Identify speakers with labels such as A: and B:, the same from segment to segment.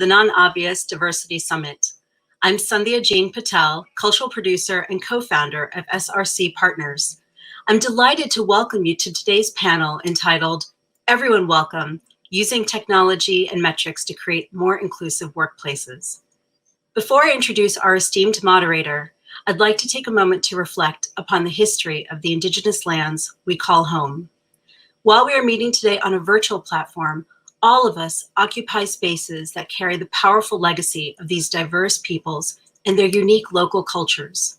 A: the Non-Obvious Diversity Summit. I'm Sandhya Jean Patel, cultural producer and co-founder of SRC Partners. I'm delighted to welcome you to today's panel entitled Everyone Welcome, Using Technology and Metrics to Create More Inclusive Workplaces. Before I introduce our esteemed moderator, I'd like to take a moment to reflect upon the history of the Indigenous lands we call home. While we are meeting today on a virtual platform, all of us occupy spaces that carry the powerful legacy of these diverse peoples and their unique local cultures.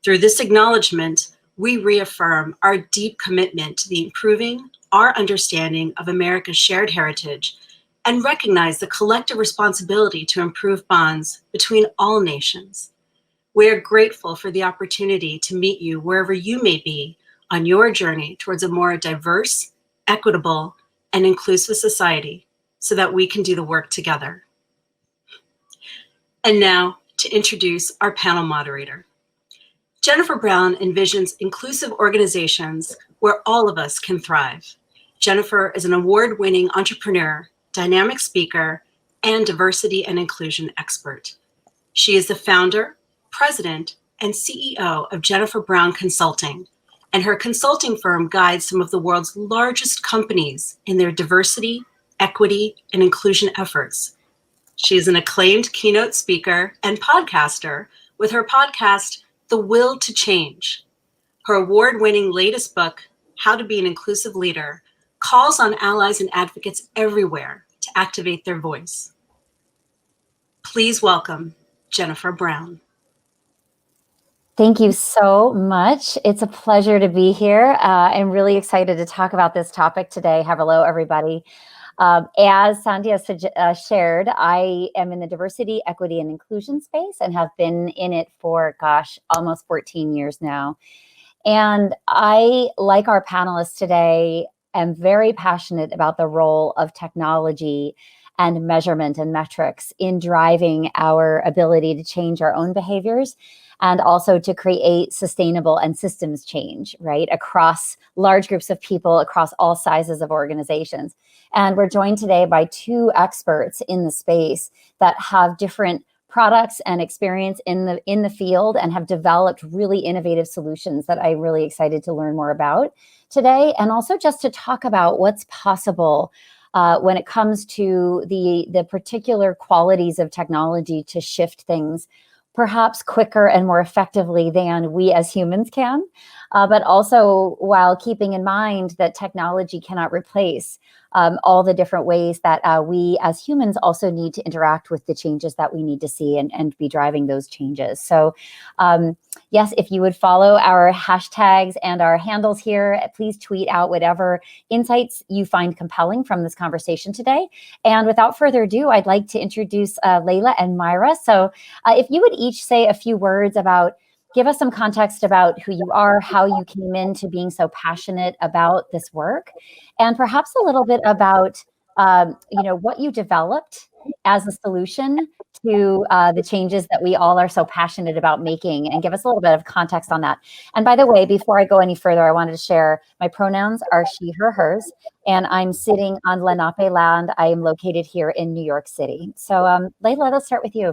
A: Through this acknowledgement, we reaffirm our deep commitment to the improving our understanding of America's shared heritage and recognize the collective responsibility to improve bonds between all nations. We are grateful for the opportunity to meet you wherever you may be on your journey towards a more diverse, equitable, and inclusive society so that we can do the work together. And now to introduce our panel moderator. Jennifer Brown envisions inclusive organizations where all of us can thrive. Jennifer is an award-winning entrepreneur, dynamic speaker, and diversity and inclusion expert. She is the founder, president, and CEO of Jennifer Brown Consulting, and her consulting firm guides some of the world's largest companies in their diversity, equity, and inclusion efforts. She is an acclaimed keynote speaker and podcaster with her podcast, The Will to Change. Her award-winning latest book, How to Be an Inclusive Leader, calls on allies and advocates everywhere to activate their voice. Please welcome Jennifer Brown.
B: Thank you so much. It's a pleasure to be here. I'm really excited to talk about this topic today. Hello, everybody. As Sandhya shared, I am in the diversity, equity, and inclusion space and have been in it for, almost 14 years now. And I, like our panelists today, am very passionate about the role of technology and measurement and metrics in driving our ability to change our own behaviors and also to create sustainable and systems change, right, across large groups of people, across all sizes of organizations. And we're joined today by two experts in the space that have different products and experience in the field and have developed really innovative solutions that I'm really excited to learn more about today, and also just to talk about what's possible when it comes to the particular qualities of technology to shift things perhaps quicker and more effectively than we as humans can, but also while keeping in mind that technology cannot replace all the different ways that we as humans also need to interact with the changes that we need to see and be driving those changes. So yes, if you would follow our hashtags and our handles here, please tweet out whatever insights you find compelling from this conversation today. And without further ado, I'd like to introduce Layla and Myra. So if you would each say a few words give us some context about who you are, how you came into being so passionate about this work, and perhaps a little bit about what you developed as a solution to the changes that we all are so passionate about making, and give us a little bit of context on that. And by the way, before I go any further, I wanted to share my pronouns are she, her, hers, and I'm sitting on Lenape land. I am located here in New York City. So Layla, let's start with you.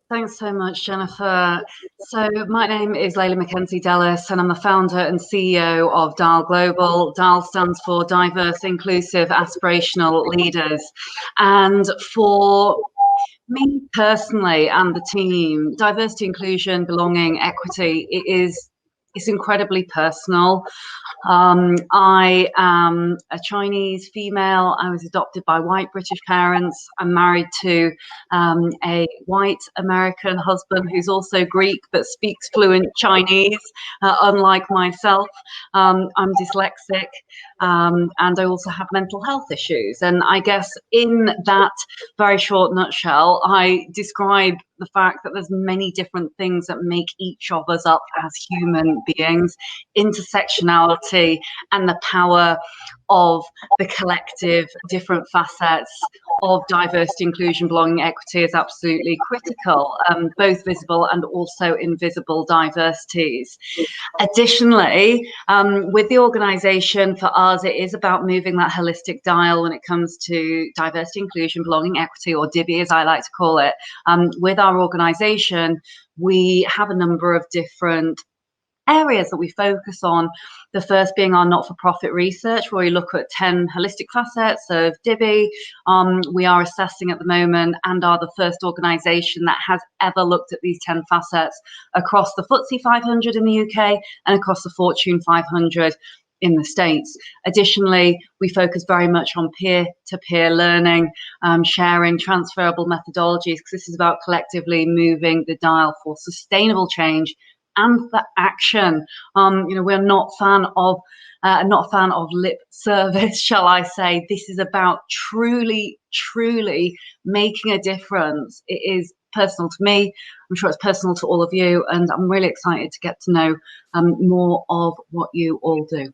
C: Thanks so much, Jennifer. So my name is Layla Mackenzie Dallas, and I'm the founder and CEO of DAL Global. DAL stands for Diverse, Inclusive, Aspirational Leaders. And for me personally and the team, diversity, inclusion, belonging, equity, it's incredibly personal. I am a Chinese female. I was adopted by white British parents. I'm married to a white American husband who's also Greek but speaks fluent Chinese, unlike myself. I'm dyslexic, and I also have mental health issues. And I guess in that very short nutshell, I describe the fact that there's many different things that make each of us up as human beings, intersectionality and the power of the collective different facets of diversity, inclusion, belonging, equity is absolutely critical, both visible and also invisible diversities. Additionally, with the organisation, for us, it is about moving that holistic dial when it comes to diversity, inclusion, belonging, equity, or DIBE, as I like to call it. With our organisation, we have a number of different areas that we focus on. The first being our not-for-profit research, where we look at 10 holistic facets of DIBE. We are assessing at the moment and are the first organisation that has ever looked at these 10 facets across the FTSE 500 in the UK and across the Fortune 500 in the States. Additionally, we focus very much on peer-to-peer learning, sharing transferable methodologies, because this is about collectively moving the dial for sustainable change and for action. We're not a fan of lip service, shall I say. This is about truly, truly making a difference. It is personal to me. I'm sure it's personal to all of you, and I'm really excited to get to know more of what you all do.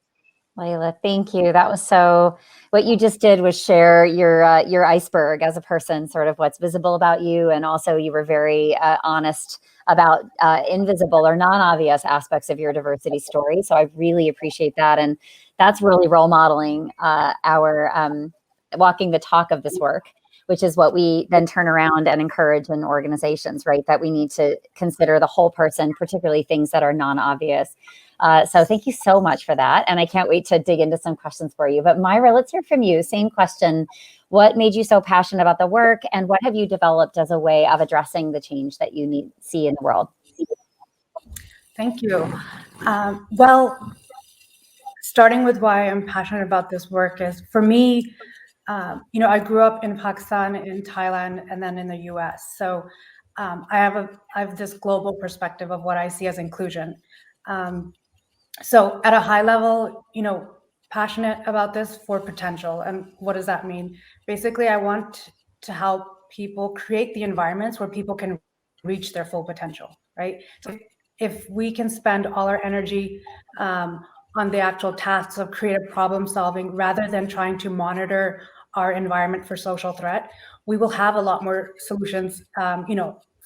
B: Layla, thank you. That was so, what you just did was share your iceberg as a person, sort of what's visible about you. And also you were very honest about invisible or non-obvious aspects of your diversity story. So I really appreciate that. And that's really role modeling our walking the talk of this work, which is what we then turn around and encourage in organizations, right? That we need to consider the whole person, particularly things that are non-obvious. So thank you so much for that. And I can't wait to dig into some questions for you. But Myra, let's hear from you. Same question. What made you so passionate about the work, and what have you developed as a way of addressing the change that you see in the world?
D: Thank you. Well, starting with why I'm passionate about this work is, for me, I grew up in Pakistan, in Thailand, and then in the US. So I have this global perspective of what I see as inclusion. So at a high level, passionate about this for potential. And what does that mean? Basically, I want to help people create the environments where people can reach their full potential, right? So if we can spend all our energy on the actual tasks of creative problem solving, rather than trying to monitor our environment for social threat, we will have a lot more solutions,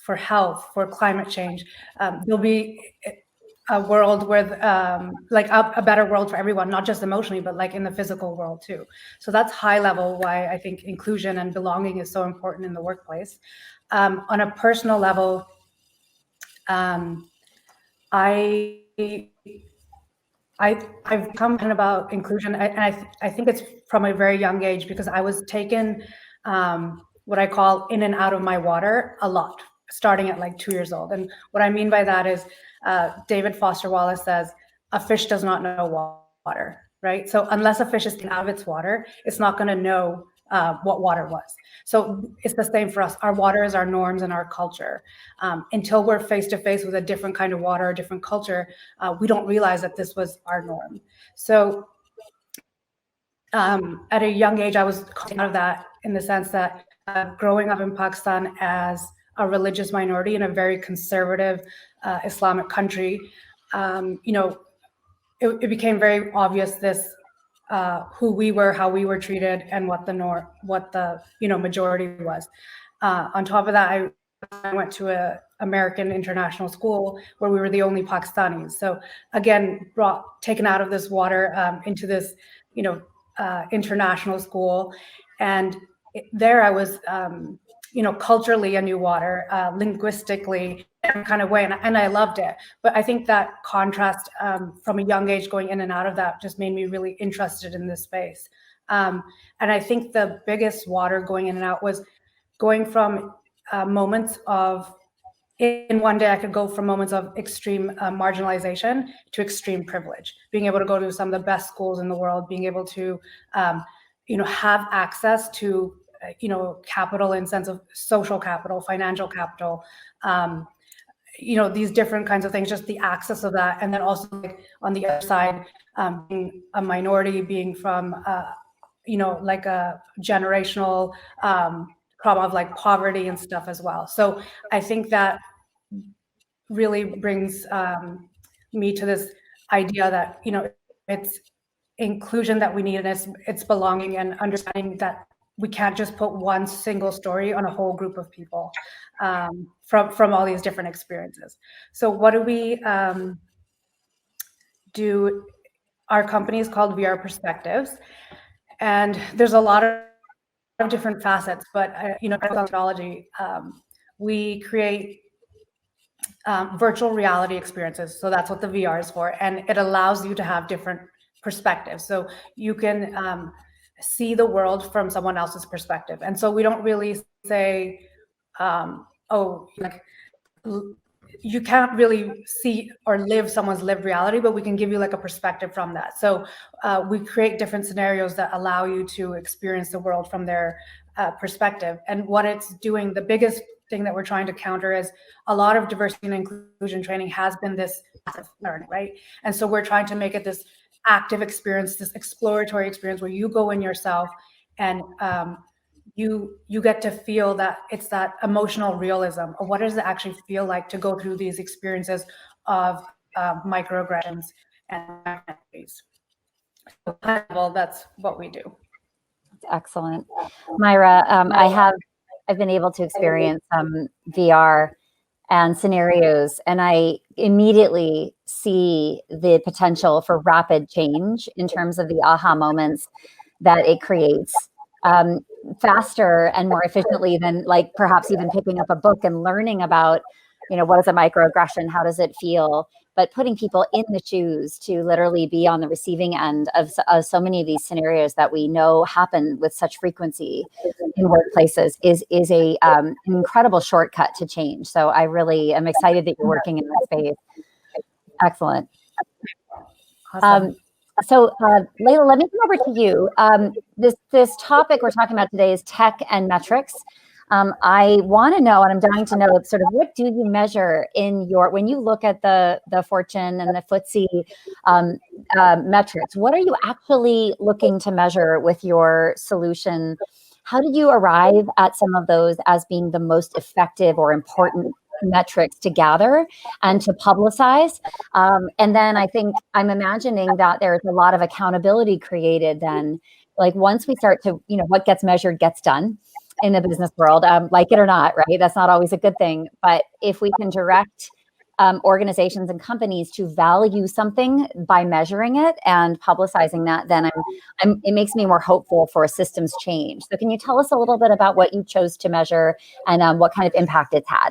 D: for health, for climate change. There'll be a world where a better world for everyone, not just emotionally, but like in the physical world too. So that's high level why I think inclusion and belonging is so important in the workplace. On a personal level, I've come about inclusion, and I think it's from a very young age, because I was taken what I call in and out of my water a lot, starting at like 2 years old. And what I mean by that is, David Foster Wallace says, a fish does not know water, right? So unless a fish is taken out of its water, it's not going to know what water was. So it's the same for us. Our water is our norms and our culture. Until we're face to face with a different kind of water, a different culture, we don't realize that this was our norm. So at a young age, I was coming out of that, in the sense that growing up in Pakistan as a religious minority in a very conservative Islamic country, it became very obvious who we were, how we were treated, and what the majority was. On top of that, I went to a American international school where we were the only Pakistanis. So again, taken out of this water into this international school, and there I was culturally a new water, linguistically, kind of way, and I loved it. But I think that contrast from a young age, going in and out of that, just made me really interested in this space. And I think the biggest water going in and out was going from moments of, in one day I could go from moments of extreme marginalization to extreme privilege, being able to go to some of the best schools in the world, being able to have access to capital, in sense of social capital, financial capital, these different kinds of things, just the access of that. And then also, like, on the other side, being a minority, being from like a generational trauma of like poverty and stuff as well. So I think that really brings me to this idea that it's inclusion that we need, and it's belonging and understanding that we can't just put one single story on a whole group of people from all these different experiences. So what do we do? Our company is called VR Perspectives, and there's a lot of different facets, but technology, we create virtual reality experiences. So that's what the VR is for, and it allows you to have different perspectives. So you can see the world from someone else's perspective. And so we don't really say, oh, like, you can't really see or live someone's lived reality, but we can give you like a perspective from that. So we create different scenarios that allow you to experience the world from their perspective. And what it's doing, the biggest thing that we're trying to counter is a lot of diversity and inclusion training has been this passive learning, right? And so we're trying to make it this active experience, this exploratory experience where you go in yourself and you get to feel that it's that emotional realism of what does it actually feel like to go through these experiences of microaggressions and identities. So high level, that's what we do.
B: That's excellent. Myra, I've been able to experience VR and scenarios, and I immediately see the potential for rapid change in terms of the aha moments that it creates, faster and more efficiently than like perhaps even picking up a book and learning about, what is a microaggression, how does it feel, but putting people in the shoes to literally be on the receiving end of so many of these scenarios that we know happen with such frequency in workplaces is an incredible shortcut to change. So I really am excited that you're working in that space. Excellent.
D: Awesome.
B: So Layla, let me come over to you. This topic we're talking about today is tech and metrics. I want to know, and I'm dying to know, sort of what do you measure when you look at the Fortune and the FTSE metrics, what are you actually looking to measure with your solution? How did you arrive at some of those as being the most effective or important metrics to gather and to publicize? And then I think I'm imagining that there's a lot of accountability created then, like once we start to, what gets measured gets done in the business world, like it or not, right? That's not always a good thing. But if we can direct organizations and companies to value something by measuring it and publicizing that, then it makes me more hopeful for a systems change. So can you tell us a little bit about what you chose to measure and what kind of impact it's had?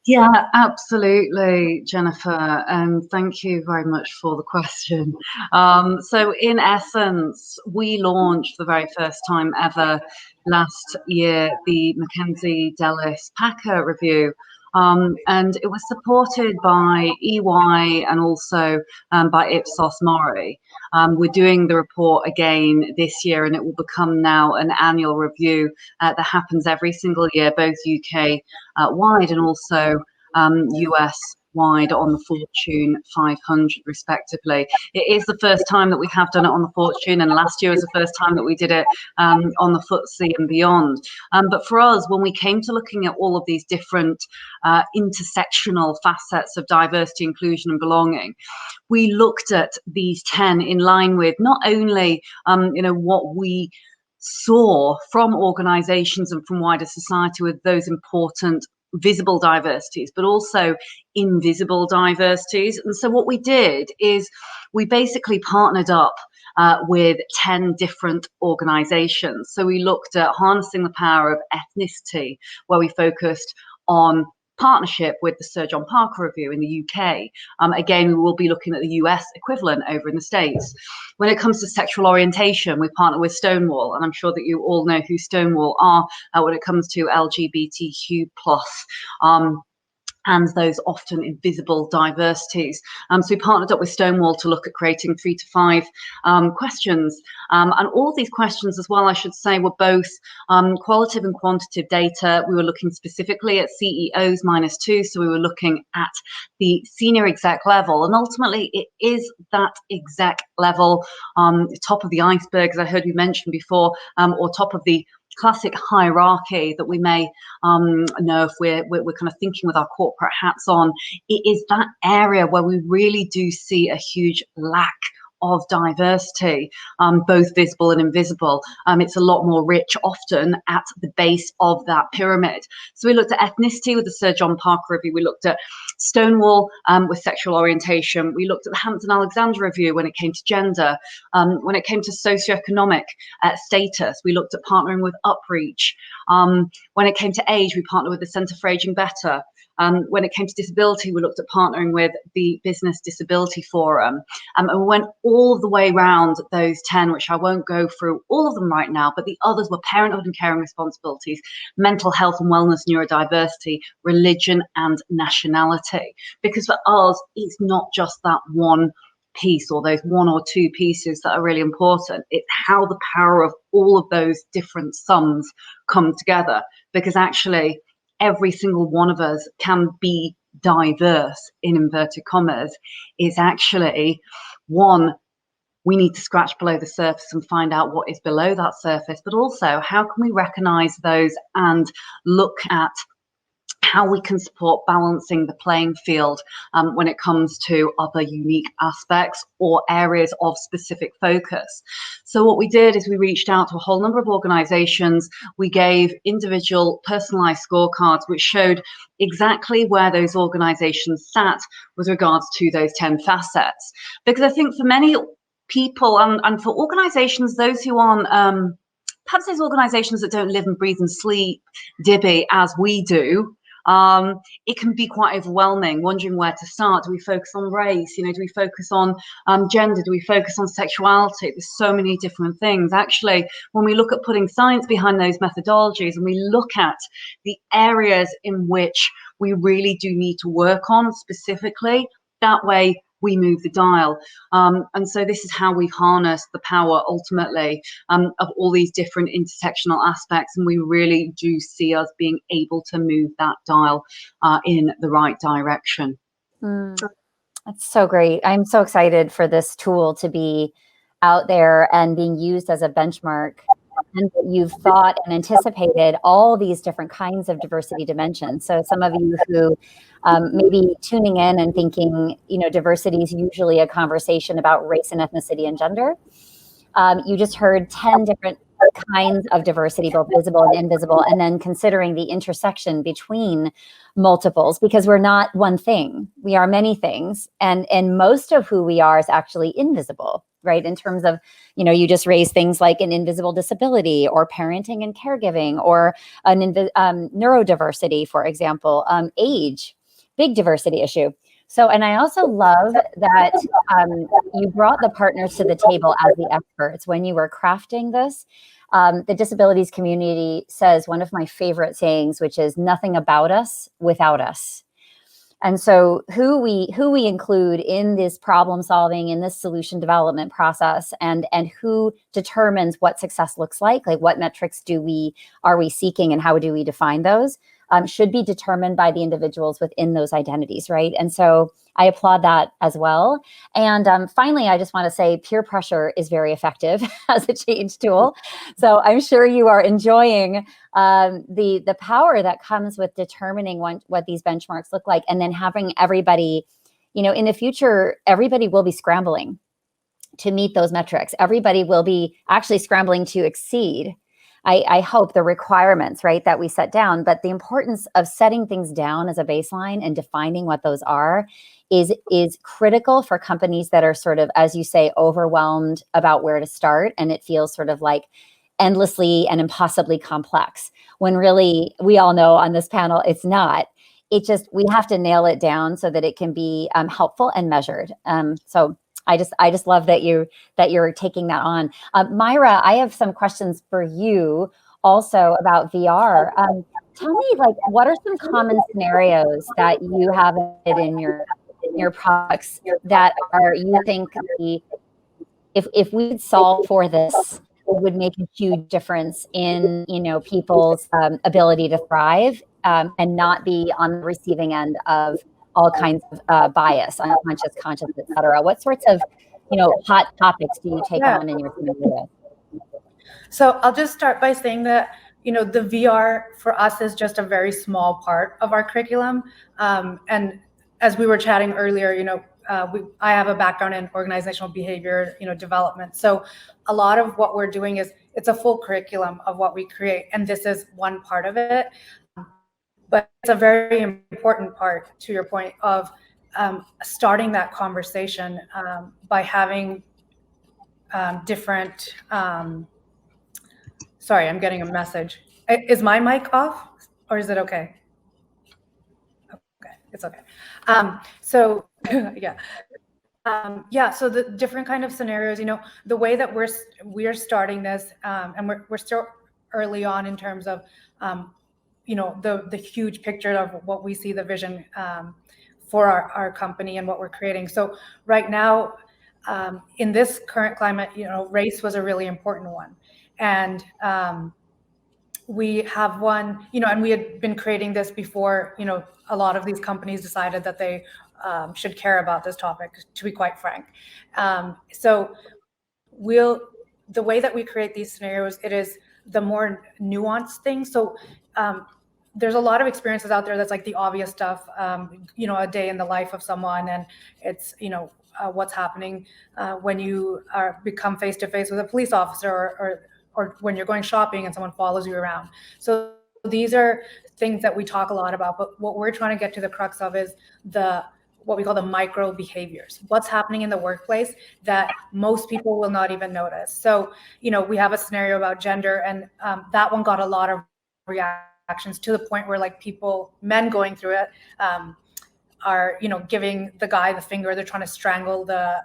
C: Yeah, absolutely, Jennifer. And thank you very much for the question. So in essence, we launched the very first time ever last year, the Mackenzie Dellis Packer review. And it was supported by EY and also by Ipsos Mori. We're doing the report again this year, and it will become now an annual review that happens every single year, both UK wide and also US wide on the Fortune 500 respectively. It is the first time that we have done it on the Fortune, and last year was the first time that we did it on the FTSE and beyond. But for us, when we came to looking at all of these different intersectional facets of diversity, inclusion and belonging, we looked at these 10 in line with not only what we saw from organizations and from wider society with those important visible diversities, but also invisible diversities. And so what we did is we basically partnered up with 10 different organizations. So we looked at harnessing the power of ethnicity, where we focused on partnership with the Sir John Parker Review in the UK. Again, we will be looking at the US equivalent over in the States. When it comes to sexual orientation, we partner with Stonewall, and I'm sure that you all know who Stonewall are when it comes to LGBTQ+. And those often invisible diversities. So we partnered up with Stonewall to look at creating 3 to 5 questions. And all of these questions as well, I should say, were both qualitative and quantitative data. We were looking specifically at CEOs -2, so we were looking at the senior exec level. And ultimately, it is that exec level, top of the iceberg, as I heard you mention before, or top of the classic hierarchy that we may know if we're kind of thinking with our corporate hats on. It is that area where we really do see a huge lack of diversity, both visible and invisible. It's a lot more rich often at the base of that pyramid. So we looked at ethnicity with the Sir John Parker Review. We looked at Stonewall with sexual orientation. We looked at the Hampton-Alexander Review when it came to gender. When it came to socioeconomic status, we looked at partnering with Upreach. When it came to age, we partnered with the Centre for Aging Better. When it came to disability, we looked at partnering with the Business Disability Forum. And we went all the way around those 10, which I won't go through all of them right now, but the others were parenthood and caring responsibilities, mental health and wellness, neurodiversity, religion, and nationality. Because for us, it's not just that one piece or those one or two pieces that are really important. It's how the power of all of those different sums come together, because actually every single one of us can be diverse in inverted commas. Is actually one, we need to scratch below the surface and find out what is below that surface, but also how can we recognize those and look at how we can support balancing the playing field when it comes to other unique aspects or areas of specific focus. So what we did is we reached out to a whole number of organizations. We gave individual personalized scorecards which showed exactly where those organizations sat with regards to those 10 facets. Because I think for many people and for organizations, those who aren't perhaps those organizations that don't live and breathe and sleep DIBI as we do, it can be quite overwhelming, wondering where to start. Do we focus on race? Do we focus on gender? Do we focus on sexuality? There's so many different things. Actually, when we look at putting science behind those methodologies and we look at the areas in which we really do need to work on specifically, that way we move the dial. And so this is how we've harnessed the power ultimately of all these different intersectional aspects. And we really do see us being able to move that dial in the right direction.
B: That's so great. I'm so excited for this tool to be out there and being used as a benchmark. And you've thought and anticipated all these different kinds of diversity dimensions. So some of you who may be tuning in and thinking, diversity is usually a conversation about race and ethnicity and gender. You just heard 10 different kinds of diversity, both visible and invisible, and then considering the intersection between multiples, because we're not one thing. We are many things. And most of who we are is actually invisible, right? In terms of, you just raise things like an invisible disability or parenting and caregiving or an neurodiversity, for example, age, big diversity issue. So, and I also love that you brought the partners to the table as the experts when you were crafting this. The disabilities community says one of my favorite sayings, which is nothing about us without us. And so who we include in this problem solving, in this solution development process, and who determines what success looks like what metrics are we seeking and how do we define those, should be determined by the individuals within those identities, right? And so I applaud that as well. And finally, I just want to say peer pressure is very effective as a change tool. So I'm sure you are enjoying the power that comes with determining what these benchmarks look like, and then having everybody, in the future, everybody will be scrambling to meet those metrics. Everybody will be actually scrambling to exceed, I hope, the requirements, right, that we set down. But the importance of setting things down as a baseline and defining what those are is critical for companies that are sort of, as you say, overwhelmed about where to start. And it feels sort of like endlessly and impossibly complex, when really we all know on this panel it's not. It just, we have to nail it down so that it can be helpful and measured. So I just love that you're taking that on. Myra, I have some questions for you also about VR. Tell me, what are some common scenarios that you have in your products that are, you think, if we could solve for this, it would make a huge difference in people's ability to thrive and not be on the receiving end of all kinds of bias, unconscious, conscious, et cetera. What sorts of, hot topics do you take on in your community?
D: So I'll just start by saying that, the VR for us is just a very small part of our curriculum. And as we were chatting earlier, I have a background in organizational behavior, development. So a lot of what we're doing is it's a full curriculum of what we create, and this is one part of it. But it's a very important part, to your point, of starting that conversation by having different. Sorry, I'm getting a message. Is my mic off, or is it okay? Okay, it's okay. So yeah. So the different kind of scenarios, the way that we're starting this, and we're still early on in terms of, the huge picture of what we see, the vision for our company and what we're creating. So right now, in this current climate, race was a really important one, and we have one, and we had been creating this before, a lot of these companies decided that they should care about this topic, to be quite frank. So the way that we create these scenarios, it is the more nuanced thing. So there's a lot of experiences out there that's like the obvious stuff, a day in the life of someone, and it's, what's happening when you become face-to-face with a police officer, or when you're going shopping and someone follows you around. So these are things that we talk a lot about, but what we're trying to get to the crux of is what we call the micro behaviors. What's happening in the workplace that most people will not even notice. So, we have a scenario about gender, and that one got a lot of reactions, to the point where men going through it, are giving the guy the finger. They're trying to strangle the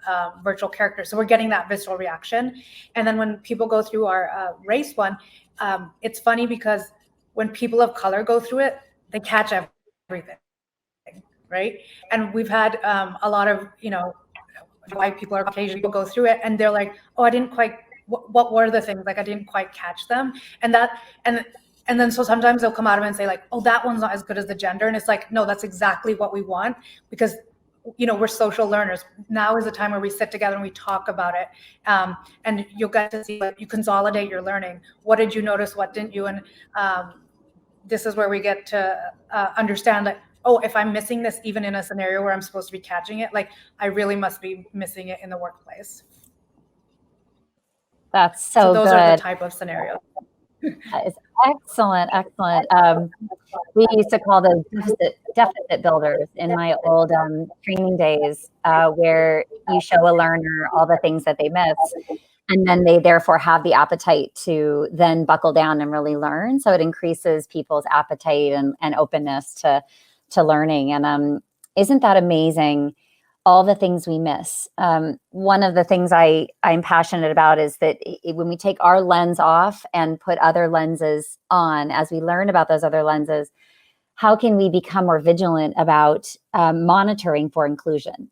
D: virtual character. So we're getting that visceral reaction. And then when people go through our race one, it's funny because when people of color go through it, they catch everything, right? And we've had a lot of white people or Caucasian people go through it, and they're like, oh, I didn't quite, what were the things, I didn't quite catch them. And then so sometimes they'll come out of it and say oh, that one's not as good as the gender. And it's no, that's exactly what we want, because we're social learners. Now is the time where we sit together and we talk about it. And you'll get to see, you consolidate your learning. What did you notice? What didn't you? And this is where we get to understand oh, if I'm missing this, even in a scenario where I'm supposed to be catching it, I really must be missing it in the workplace.
B: That's so
D: those
B: good.
D: Are the type of scenarios.
B: That is excellent. We used to call those deficit builders in my old training days, where you show a learner all the things that they miss, and then they therefore have the appetite to then buckle down and really learn. So it increases people's appetite and openness to learning. And isn't that amazing? All the things we miss. One of the things I'm passionate about is that when we take our lens off and put other lenses on, as we learn about those other lenses, how can we become more vigilant about monitoring for inclusion?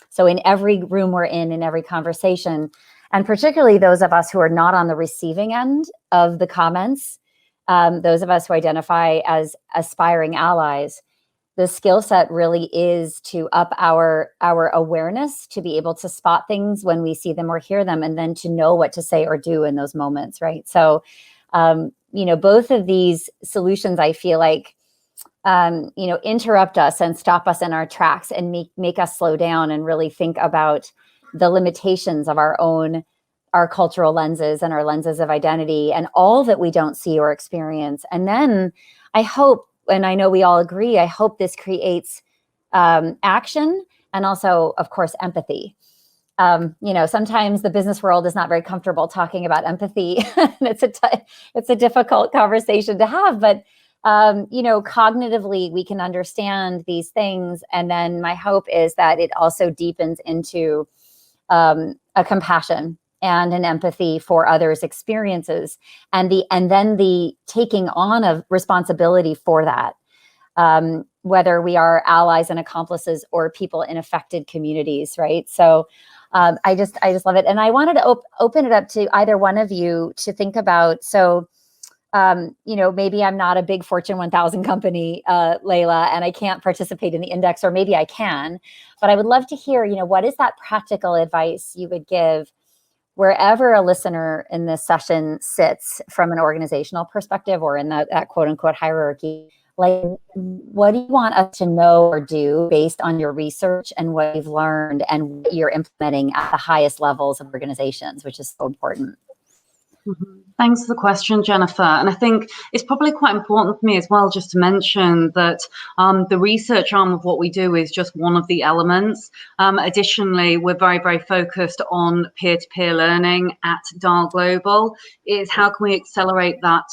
B: So in every room we're in every conversation, and particularly those of us who are not on the receiving end of the comments, those of us who identify as aspiring allies, the skill set really is to up our awareness, to be able to spot things when we see them or hear them, and then to know what to say or do in those moments, right? So, both of these solutions, I feel interrupt us and stop us in our tracks and make us slow down and really think about the limitations of our cultural lenses and our lenses of identity and all that we don't see or experience. And then I hope, and I know we all agree, I hope this creates action and also, of course, empathy. Sometimes the business world is not very comfortable talking about empathy. It's a difficult conversation to have, but cognitively we can understand these things. And then my hope is that it also deepens into a compassion and an empathy for others' experiences, and then the taking on of responsibility for that, whether we are allies and accomplices or people in affected communities, right? So I just love it, and I wanted to open it up to either one of you to think about. So maybe I'm not a big Fortune 1000 company, Layla, and I can't participate in the index, or maybe I can, but I would love to hear, what is that practical advice you would give wherever a listener in this session sits from an organizational perspective or in that quote unquote hierarchy? Like, what do you want us to know or do based on your research and what you've learned and what you're implementing at the highest levels of organizations, which is so important?
C: Thanks for the question, Jennifer. And I think it's probably quite important for me as well just to mention that the research arm of what we do is just one of the elements. Additionally, we're very, very focused on peer-to-peer learning at Dial Global. Is how can we accelerate that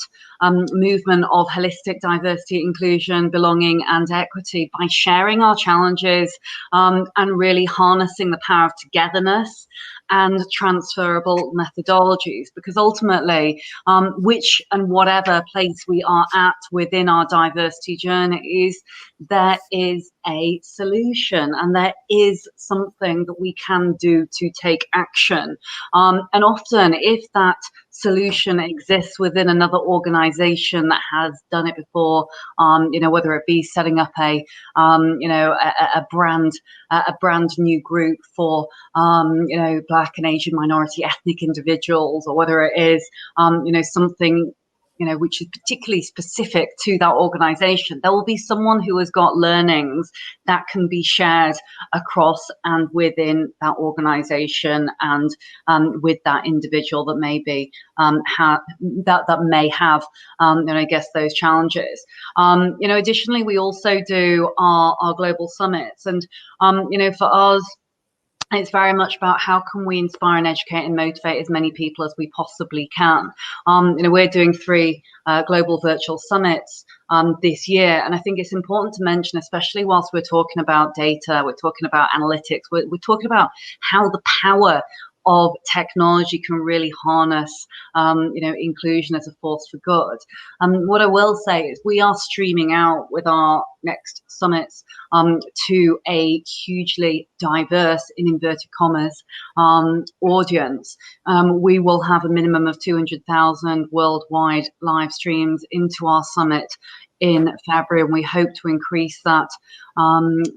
C: movement of holistic diversity, inclusion, belonging, and equity by sharing our challenges and really harnessing the power of togetherness and transferable methodologies, because ultimately which and whatever place we are at within our diversity journeys, there is a solution and there is something that we can do to take action. And often if that solution exists within another organization that has done it before, whether it be setting up a brand new group for Black and Asian minority ethnic individuals, or whether it is something which is particularly specific to that organization, there will be someone who has got learnings that can be shared across and within that organization and with that individual that may be that may have I guess those challenges. Additionally, we also do our global summits, and for us, it's very much about how can we inspire and educate and motivate as many people as we possibly can. We're doing 3 global virtual summits this year, and I think it's important to mention, especially whilst we're talking about data, we're talking about analytics, we're talking about how the power of technology can really harness, inclusion as a force for good. What I will say is we are streaming out with our next summits to a hugely diverse, in inverted commas, audience. We will have a minimum of 200,000 worldwide live streams into our summit in February, and we hope to increase that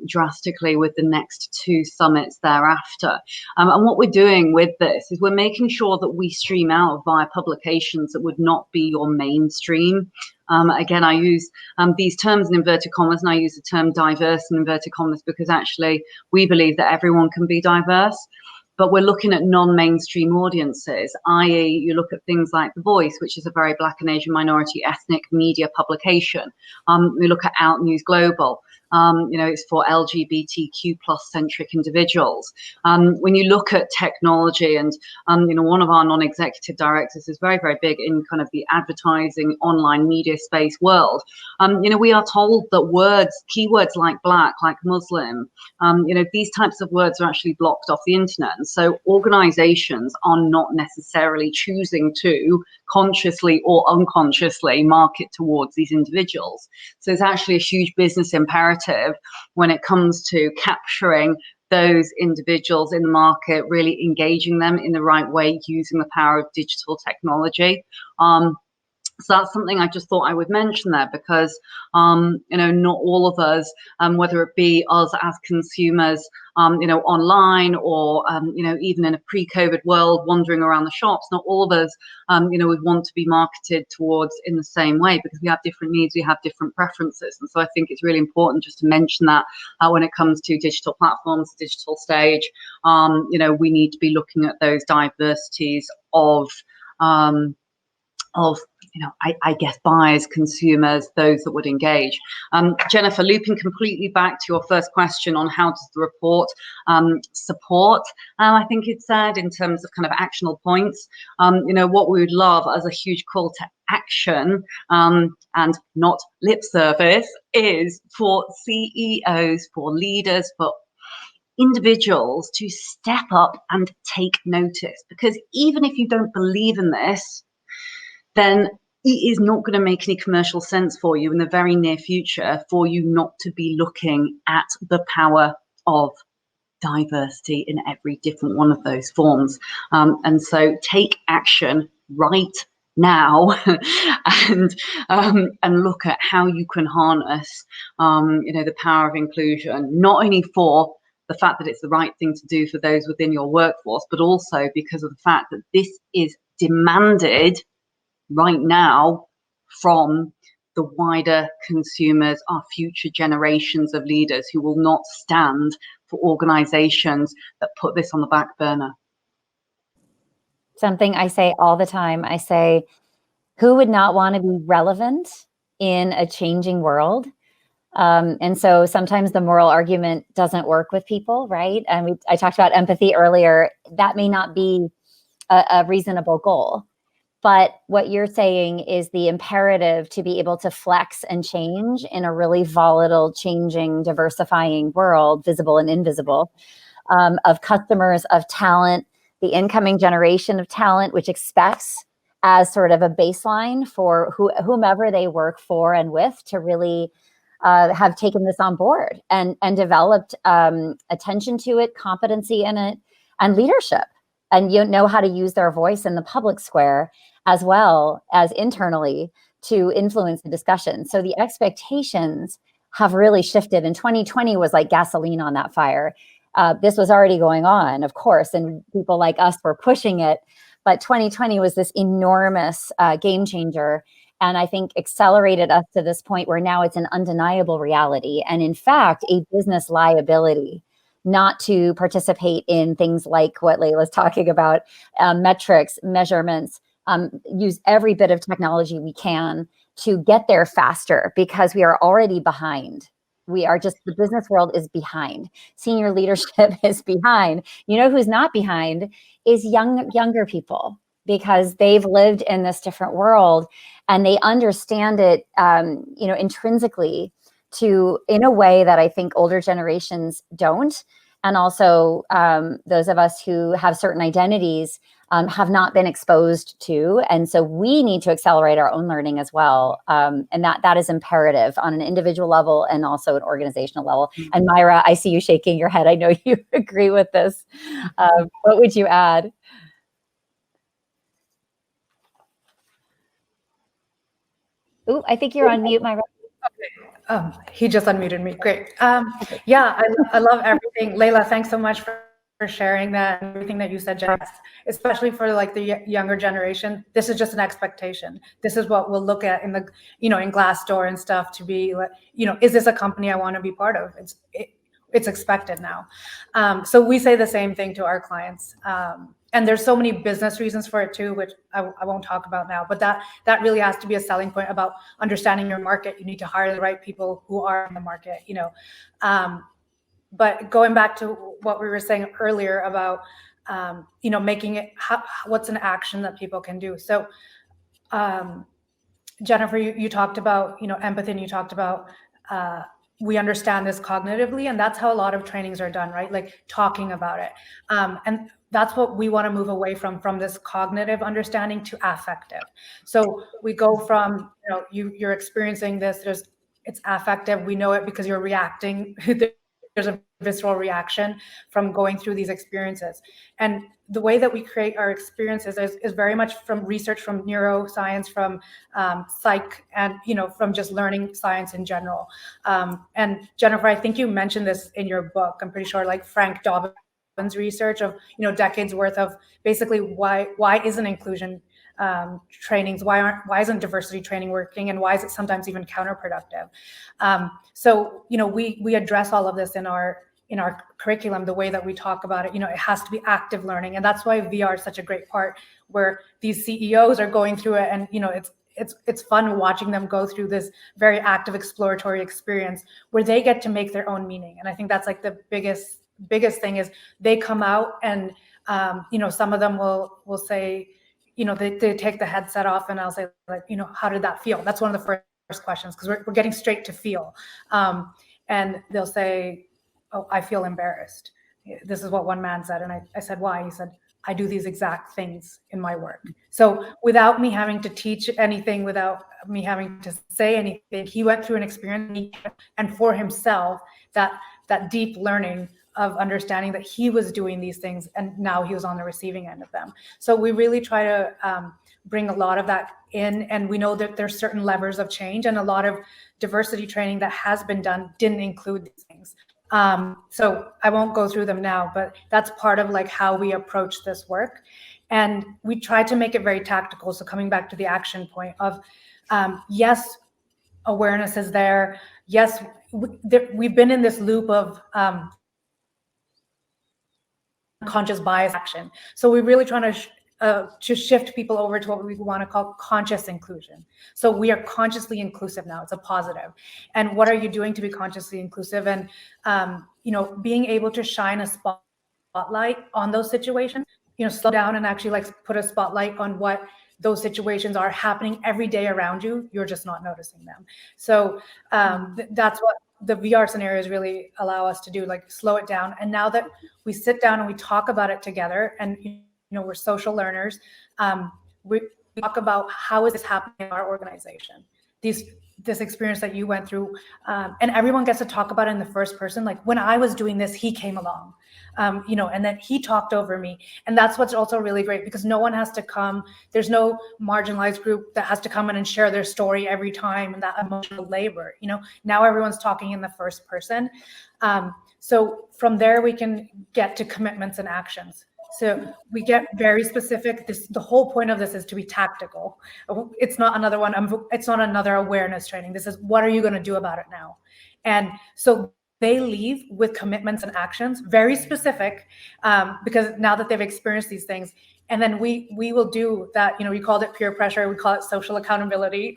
C: drastically with the next 2 summits thereafter. And what we're doing with this is we're making sure that we stream out via publications that would not be your mainstream. Again, I use these terms in inverted commas, and I use the term diverse in inverted commas because actually we believe that everyone can be diverse. But we're looking at non-mainstream audiences, i.e. you look at things like The Voice, which is a very Black and Asian minority ethnic media publication. We look at Out News Global. It's for LGBTQ plus centric individuals. When you look at technology, and one of our non-executive directors is very, very big in kind of the advertising online media space world. We are told that keywords like Black, like Muslim, these types of words are actually blocked off the internet. And so organizations are not necessarily choosing to consciously or unconsciously market towards these individuals. So it's actually a huge business imperative when it comes to capturing those individuals in the market, really engaging them in the right way using the power of digital technology. So that's something I just thought I would mention there, because not all of us, whether it be us as consumers, online, or even in a pre-COVID world wandering around the shops, not all of us would want to be marketed towards in the same way, because we have different needs, we have different preferences. And so I think it's really important just to mention that when it comes to digital platforms, digital stage, we need to be looking at those diversities of I guess buyers, consumers, those that would engage. Jennifer, looping completely back to your first question on how does the report support, I think it said, in terms of kind of actionable points, what we would love as a huge call to action and not lip service is for CEOs, for leaders, for individuals to step up and take notice. Because even if you don't believe in this, then it is not going to make any commercial sense for you in the very near future for you not to be looking at the power of diversity in every different one of those forms. And so take action right now and look at how you can harness the power of inclusion, not only for the fact that it's the right thing to do for those within your workforce, but also because of the fact that this is demanded right now from the wider consumers, our future generations of leaders who will not stand for organizations that put this on the back burner.
B: Something I say all the time, I say, who would not want to be relevant in a changing world? And so sometimes the moral argument doesn't work with people, right? And I talked about empathy earlier. That may not be a reasonable goal. But what you're saying is the imperative to be able to flex and change in a really volatile, changing, diversifying world, visible and invisible, of customers, of talent, the incoming generation of talent, which expects as sort of a baseline for whomever they work for and with to really have taken this on board and developed attention to it, competency in it, and leadership, and you know how to use their voice in the public square as well as internally to influence the discussion. So the expectations have really shifted, and 2020 was like gasoline on that fire. This was already going on, of course, and people like us were pushing it, but 2020 was this enormous game changer, and I think accelerated us to this point where now it's an undeniable reality, and in fact, a business liability not to participate in things like what Layla's talking about, metrics, measurements, use every bit of technology we can to get there faster because we are already behind. We are just, the business world is behind. Senior leadership is behind. You know who's not behind is younger people, because they've lived in this different world and they understand it, intrinsically in a way that I think older generations don't. And also those of us who have certain identities have not been exposed to. And so we need to accelerate our own learning as well. And that is imperative on an individual level and also an organizational level. And Myra, I see you shaking your head. I know you agree with this. What would you add? Ooh, I think you're on mute, Myra.
D: He just unmuted me. Great. Yeah, I love everything. Layla, thanks so much for sharing that and everything that you said, Jess, especially for like the younger generation. This is just an expectation. This is what we'll look at in the, in Glassdoor and stuff to be like, is this a company I want to be part of? It's expected now. So we say the same thing to our clients. And there's so many business reasons for it too, which I won't talk about now, but that really has to be a selling point about understanding your market. You need to hire the right people who are in the market, But going back to what we were saying earlier about, making it, what's an action that people can do. So Jennifer, you talked about, empathy, and you talked about, we understand this cognitively, and that's how a lot of trainings are done, right? Like talking about it. And that's what we want to move away from this cognitive understanding to affective. So we go from, you're experiencing this, it's affective. We know it because you're reacting. There's a visceral reaction from going through these experiences. And the way that we create our experiences is very much from research, from neuroscience, from psych, and from just learning science in general. And Jennifer, I think you mentioned this in your book. I'm pretty sure, like Frank Dobbin's research of decades worth of basically why isn't inclusion trainings, why isn't diversity training working, and why is it sometimes even counterproductive? So we address all of this in our curriculum, the way that we talk about it. It has to be active learning, and that's why VR is such a great part, where these CEOs are going through it, and it's fun watching them go through this very active exploratory experience where they get to make their own meaning. And I think that's like the biggest thing is they come out and some of them will say, they take the headset off, and I'll say, like, how did that feel? That's one of the first questions, because we're getting straight to feel. And they'll say, oh, I feel embarrassed. This is what one man said. And I said, why? He said, I do these exact things in my work. So without me having to teach anything, without me having to say anything, he went through an experience, and for himself, that deep learning of understanding that he was doing these things, and now he was on the receiving end of them. So we really try to bring a lot of that in, and we know that there's certain levers of change, and a lot of diversity training that has been done didn't include these things. So I won't go through them now, but that's part of like how we approach this work. And we try to make it very tactical. So coming back to the action point of, yes, awareness is there. Yes, we've been in this loop of unconscious bias action. So we're really trying to shift people over to what we want to call conscious inclusion. So we are consciously inclusive now. It's a positive. And what are you doing to be consciously inclusive? And being able to shine a spotlight on those situations. Slow down and actually like put a spotlight on what those situations are happening every day around you. You're just not noticing them. So that's what the VR scenarios really allow us to do, like slow it down. And now that we sit down and we talk about it together, and we're social learners, we talk about how is this happening in our organization, this experience that you went through, and everyone gets to talk about it in the first person. Like, when I was doing this, he came along, and then he talked over me. And that's what's also really great, because no one has to come. There's no marginalized group that has to come in and share their story every time, and that emotional labor. Now everyone's talking in the first person. So from there, we can get to commitments and actions. So we get very specific. The whole point of this is to be tactical. It's not another one. It's not another awareness training. This is, what are you going to do about it now? And so they leave with commitments and actions, very specific, because now that they've experienced these things. And then we will do that. We called it peer pressure. We call it social accountability.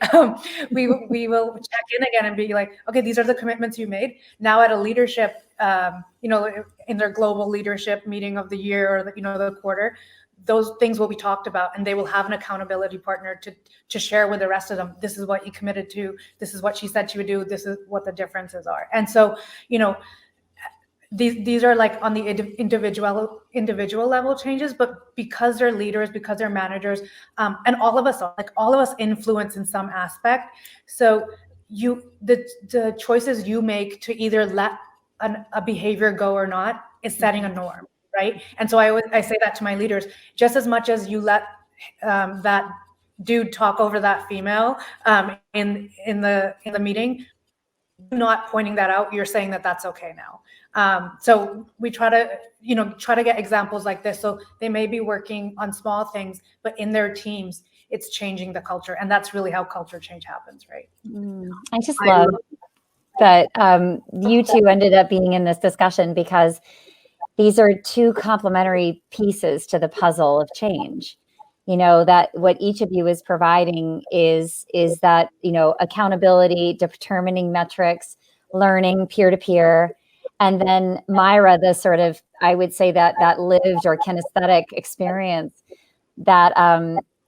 D: We will check in again and be like, okay, these are the commitments you made. Now at a leadership, in their global leadership meeting of the year, or the quarter, those things will be talked about, and they will have an accountability partner to share with the rest of them. This is what you committed to. This is what she said she would do. This is what the differences are. And so, these are like on the individual level changes, but because they're leaders, because they're managers, and all of us influence in some aspect. So the choices you make to either let a behavior go or not is setting a norm, right? And so I say that to my leaders, just as much as you let that dude talk over that female in the meeting, not pointing that out, you're saying that that's okay now. So we try to get examples like this. So they may be working on small things, but in their teams, it's changing the culture. And that's really how culture change happens, right?
B: I just love that you two ended up being in this discussion, because these are two complementary pieces to the puzzle of change. That what each of you is providing is that, accountability, determining metrics, learning peer-to-peer. And then Myra, the sort of, I would say that lived or kinesthetic experience that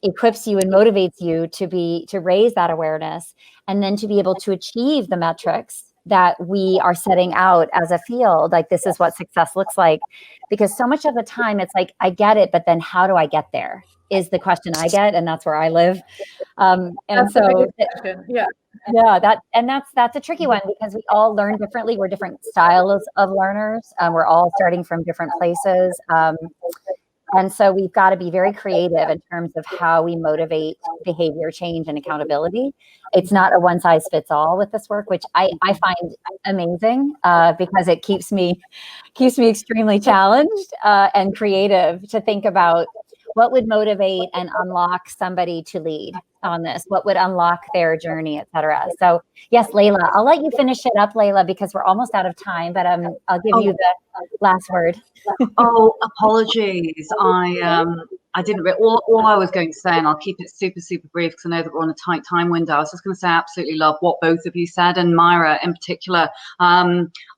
B: equips you and motivates you to raise that awareness, and then to be able to achieve the metrics that we are setting out as a field. Like, this is what success looks like. Because so much of the time it's like, I get it, but then how do I get there is the question I get. And that's where I live. And that's so, that's a tricky one, because we all learn differently. We're different styles of learners. We're all starting from different places. And so we've got to be very creative in terms of how we motivate behavior change and accountability. It's not a one size fits all with this work, which I find amazing, because it keeps me extremely challenged and creative to think about what would motivate and unlock somebody to lead on this, what would unlock their journey, et cetera. So yes, Layla, I'll let you finish it up, Layla, because we're almost out of time, but I'll give you the last word.
C: Oh, apologies. I didn't. All I was going to say, and I'll keep it super, super brief, because I know that we're on a tight time window. I was just going to say I absolutely love what both of you said, and Myra in particular.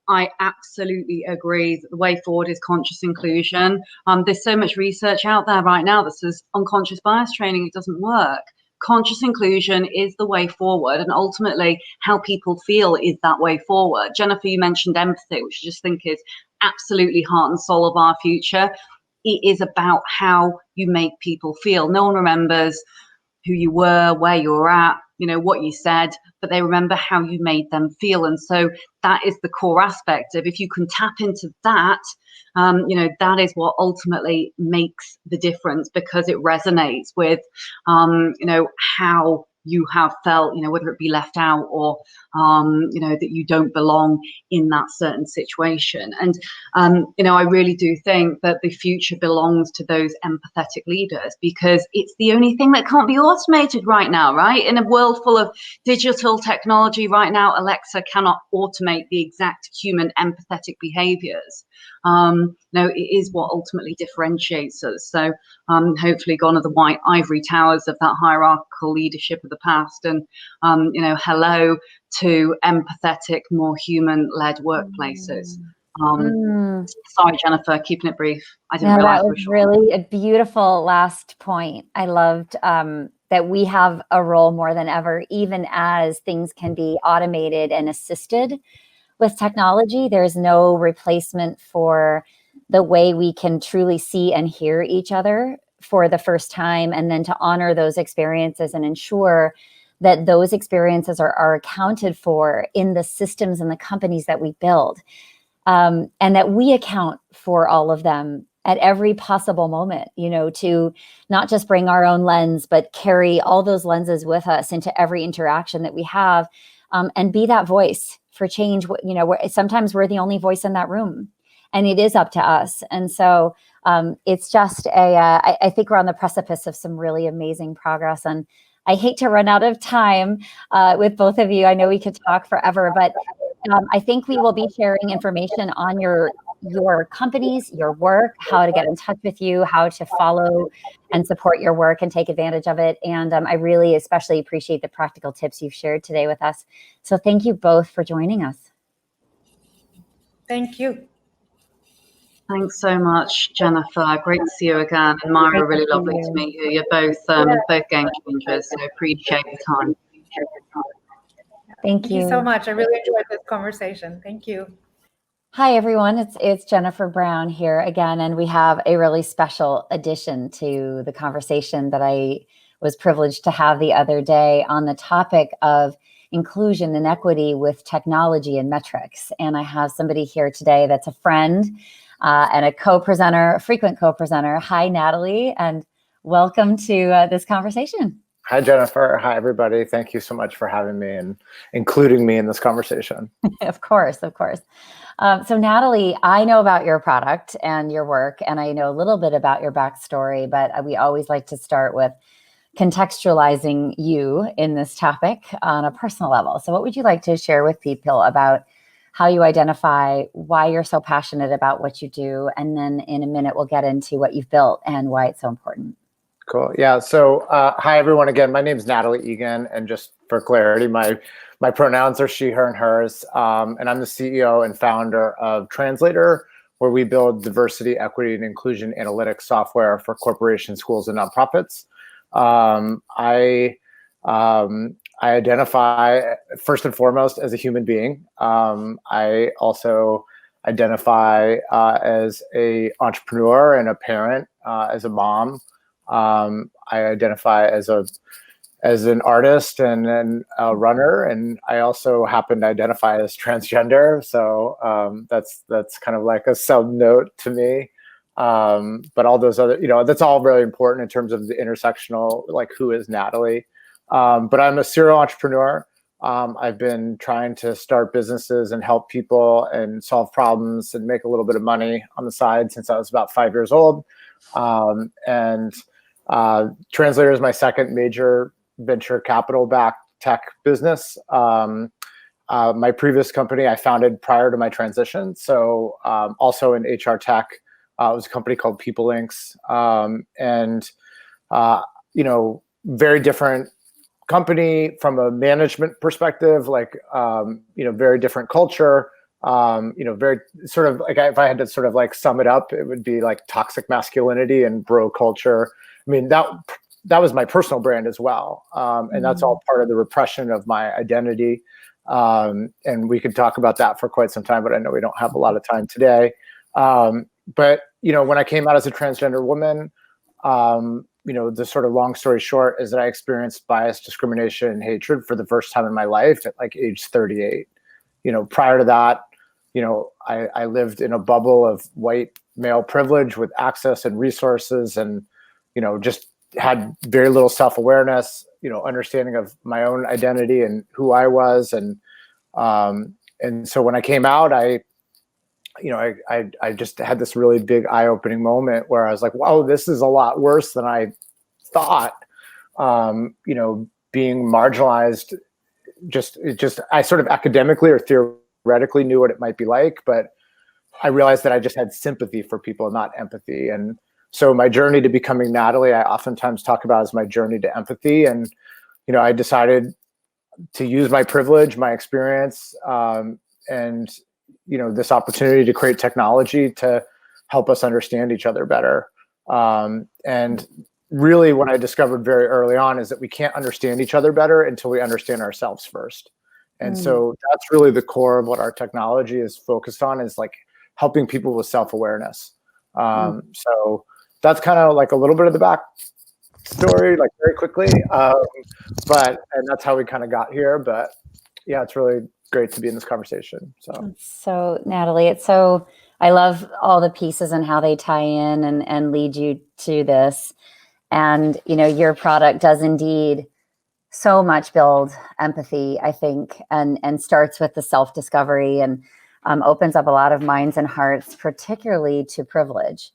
C: I absolutely agree that the way forward is conscious inclusion. There's so much research out there right now that says unconscious bias training, it doesn't work. Conscious inclusion is the way forward, and ultimately how people feel is that way forward. Jennifer, you mentioned empathy, which I just think is absolutely heart and soul of our future. It is about how you make people feel. No one remembers who you were, where you were at, what you said, but they remember how you made them feel. And so that is the core aspect of, if you can tap into that, that is what ultimately makes the difference, because it resonates with, how you have felt, whether it be left out or, that you don't belong in that certain situation. And, I really do think that the future belongs to those empathetic leaders, because it's the only thing that can't be automated right now, right? In a world full of digital technology right now, Alexa cannot automate the exact human empathetic behaviors. It is what ultimately differentiates us. So hopefully gone are the white ivory towers of that hierarchical leadership of the past, and hello to empathetic, more human-led workplaces. Sorry, Jennifer, keeping it brief. I didn't realize
B: that was really a beautiful last point. I loved that we have a role more than ever, even as things can be automated and assisted with technology. There's no replacement for the way we can truly see and hear each other for the first time, and then to honor those experiences and ensure that those experiences are accounted for in the systems and the companies that we build. And that we account for all of them at every possible moment, to not just bring our own lens, but carry all those lenses with us into every interaction that we have, and be that voice for change. Sometimes we're the only voice in that room, and it is up to us. And so it's just I think we're on the precipice of some really amazing progress. And I hate to run out of time with both of you. I know we could talk forever, but I think we will be sharing information on your companies, your work, how to get in touch with you, how to follow and support your work and take advantage of it. And I really especially appreciate the practical tips you've shared today with us. So thank you both for joining us.
D: Thank you.
C: Thanks so much, Jennifer. Great to see you again. And Myra, really lovely to meet you. You're both game changers, so appreciate the time.
B: Thank you.
D: Thank you so much. I really enjoyed this conversation. Thank you.
B: Hi, everyone. It's Jennifer Brown here again, and we have a really special addition to the conversation that I was privileged to have the other day on the topic of inclusion and equity with technology and metrics. And I have somebody here today that's a friend and a co-presenter, a frequent co-presenter. Hi, Natalie, and welcome to this conversation.
E: Hi, Jennifer. Hi, everybody. Thank you so much for having me and including me in this conversation.
B: Of course, of course. So Natalie, I know about your product and your work, and I know a little bit about your backstory, but we always like to start with contextualizing you in this topic on a personal level. So what would you like to share with people about how you identify, why you're so passionate about what you do, and then in a minute, we'll get into what you've built and why it's so important.
E: Cool. Yeah. So hi, everyone. Again, my name is Natalie Egan. And just for clarity, my pronouns are she, her, and hers. And I'm the CEO and founder of Translator, where we build diversity, equity, and inclusion analytics software for corporations, schools, and nonprofits. I identify first and foremost as a human being. I also identify as an entrepreneur and a parent, as a mom. I identify as an artist and then a runner, and I also happen to identify as transgender. So that's kind of like a sub note to me. But all those other, that's all really important in terms of the intersectional, like who is Natalie. But I'm a serial entrepreneur. I've been trying to start businesses and help people and solve problems and make a little bit of money on the side since I was about 5 years old. And Translator is my second major venture capital-backed tech business. My previous company I founded prior to my transition. So also in HR tech, it was a company called People Links. And very different company from a management perspective, like, very different culture. Very sort of like, if I had to sort of like sum it up, it would be like toxic masculinity and bro culture. I mean, that was my personal brand as well. And that's all part of the repression of my identity. And we could talk about that for quite some time, but I know we don't have a lot of time today. But, when I came out as a transgender woman, the sort of long story short is that I experienced bias, discrimination, and hatred for the first time in my life at like age 38. Prior to that, I lived in a bubble of white male privilege with access and resources and, just had very little self-awareness, understanding of my own identity and who I was. And so when I came out, I just had this really big eye-opening moment where I was like, wow, this is a lot worse than I thought. Being marginalized, I sort of academically or theoretically knew what it might be like, but I realized that I just had sympathy for people, not empathy. And so my journey to becoming Natalie, I oftentimes talk about as my journey to empathy. And, I decided to use my privilege, my experience, and, this opportunity to create technology to help us understand each other better. And really what I discovered very early on is that we can't understand each other better until we understand ourselves first. And so that's really the core of what our technology is focused on, is like helping people with self-awareness. So that's kind of like a little bit of the backstory, like very quickly. And that's how we kind of got here. But yeah, it's really great to be in this conversation.
B: So Natalie, I love all the pieces and how they tie in and lead you to this. And, your product does indeed so much build empathy, I think, and starts with the self-discovery and opens up a lot of minds and hearts, particularly to privilege,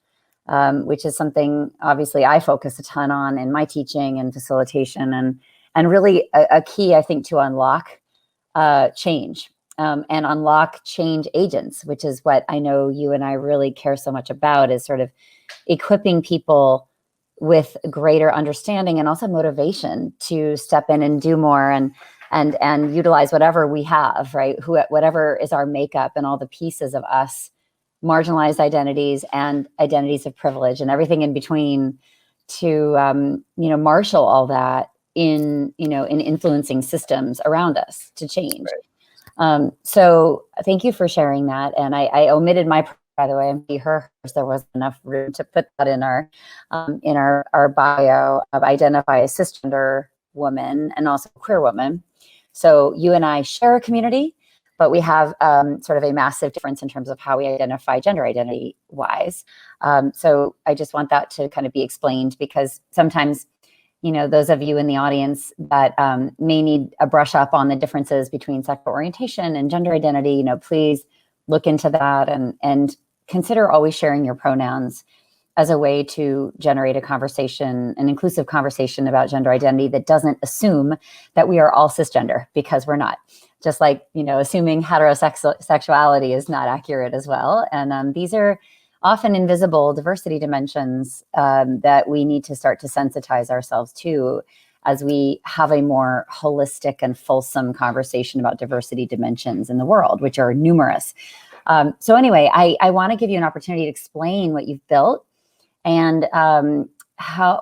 B: which is something obviously I focus a ton on in my teaching and facilitation, and really a key, I think, to unlock change and unlock change agents, which is what I know you and I really care so much about, is sort of equipping people with greater understanding and also motivation to step in and do more and utilize whatever we have, right? Whatever is our makeup and all the pieces of us, marginalized identities and identities of privilege and everything in between, to marshal all that in influencing systems around us to change. Right. So thank you for sharing that. And I omitted my, by the way, and be her, there wasn't enough room to put that in our bio of identify as cisgender woman and also queer woman. So you and I share a community, but we have sort of a massive difference in terms of how we identify gender identity wise. So I just want that to kind of be explained, because sometimes, those of you in the audience that may need a brush up on the differences between sexual orientation and gender identity, please look into that and consider always sharing your pronouns as a way to generate a conversation, an inclusive conversation about gender identity that doesn't assume that we are all cisgender, because we're not. Just like, assuming heterosexuality is not accurate as well. And these are often invisible diversity dimensions that we need to start to sensitize ourselves to as we have a more holistic and fulsome conversation about diversity dimensions in the world, which are numerous. So anyway, I want to give you an opportunity to explain what you've built and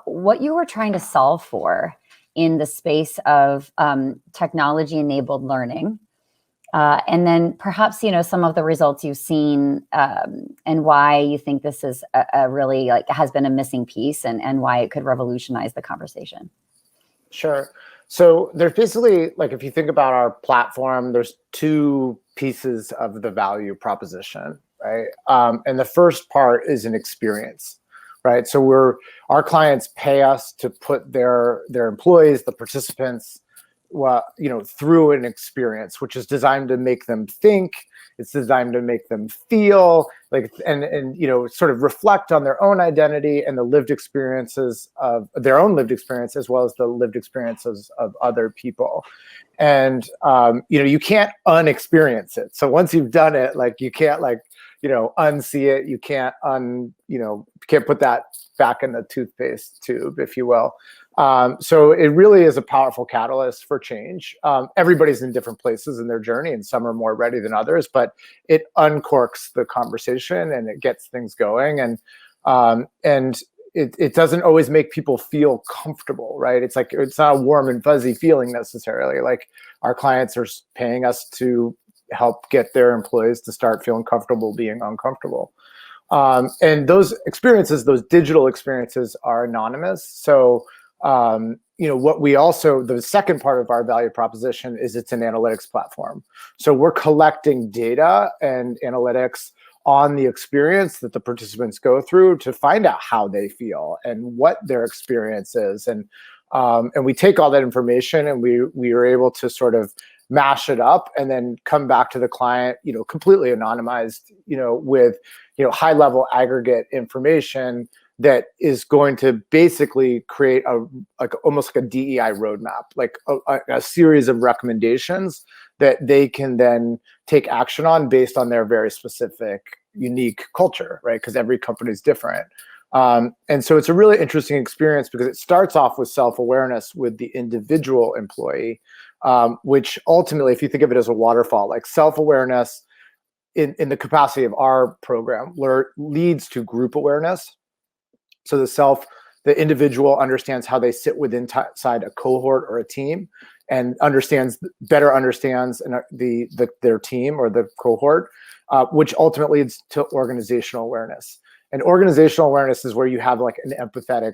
B: what you were trying to solve for in the space of technology-enabled learning. And then perhaps, some of the results you've seen and why you think this is a really has been a missing piece and why it could revolutionize the conversation.
E: Sure. So there's basically, if you think about our platform, there's two pieces of the value proposition, right? And the first part is an experience, right? So our clients pay us to put their employees, the participants, through an experience, which is designed to make them think. It's designed to make them feel and sort of reflect on their own identity and the lived experiences of their own lived experience, as well as the lived experiences of other people. And, you can't unexperience it. So once you've done it, you can't unsee it. You can't can't put that back in the toothpaste tube, if you will. So it really is a powerful catalyst for change. Everybody's in different places in their journey, and some are more ready than others, but it uncorks the conversation and it gets things going. And it doesn't always make people feel comfortable, right? It's not a warm and fuzzy feeling necessarily. Our clients are paying us to help get their employees to start feeling comfortable being uncomfortable. And those experiences, those digital experiences, are anonymous. So the second part of our value proposition is it's an analytics platform. So we're collecting data and analytics on the experience that the participants go through to find out how they feel and what their experience is. And And we take all that information and we are able to sort of mash it up and then come back to the client, completely anonymized, with, high level aggregate information that is going to basically create almost like a DEI roadmap, like a series of recommendations that they can then take action on based on their very specific, unique culture, right? Because every company is different. And so it's a really interesting experience because it starts off with self-awareness with the individual employee, which ultimately, if you think of it as a waterfall, like self-awareness in the capacity of our program leads to group awareness. So the individual understands how they sit inside a cohort or a team and better understands their team or the cohort, which ultimately leads to organizational awareness. And organizational awareness is where you have like an empathetic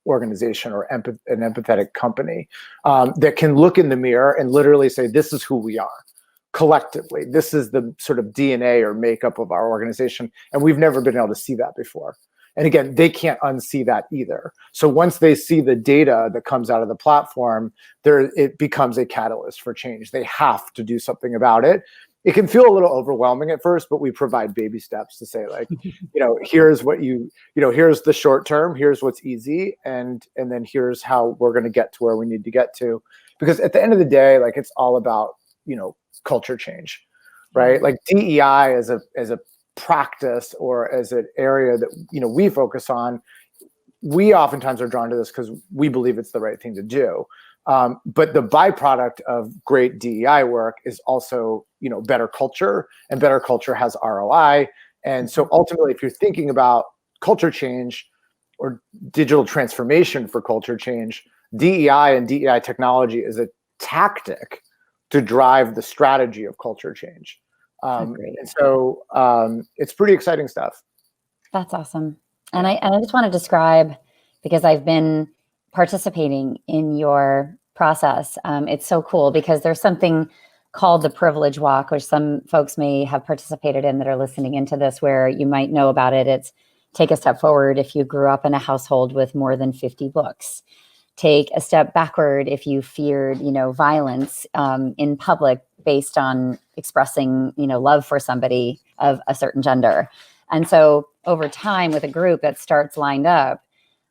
E: organization or an empathetic company that can look in the mirror and literally say, this is who we are collectively. This is the sort of DNA or makeup of our organization. And we've never been able to see that before. And again, they can't unsee that either. So once they see the data that comes out of the platform, it becomes a catalyst for change. They have to do something about it. It can feel a little overwhelming at first, but we provide baby steps to say, like, here's what here's the short term, here's what's easy, and then here's how we're going to get to where we need to get to. Because at the end of the day, like, it's all about, culture change, right? Like DEI as a practice or as an area that we focus on, we oftentimes are drawn to this because we believe it's the right thing to do. But the byproduct of great DEI work is also better culture, and better culture has ROI. And so ultimately, if you're thinking about culture change or digital transformation for culture change, DEI and DEI technology is a tactic to drive the strategy of culture change. And so it's pretty exciting stuff.
B: That's awesome. And I just want to describe, because I've been participating in your process. It's so cool because there's something called the privilege walk, which some folks may have participated in that are listening into this, where you might know about it. It's take a step forward if you grew up in a household with more than 50 books. Take a step backward if you feared, violence in public based on expressing, love for somebody of a certain gender. And so over time with a group that starts lined up,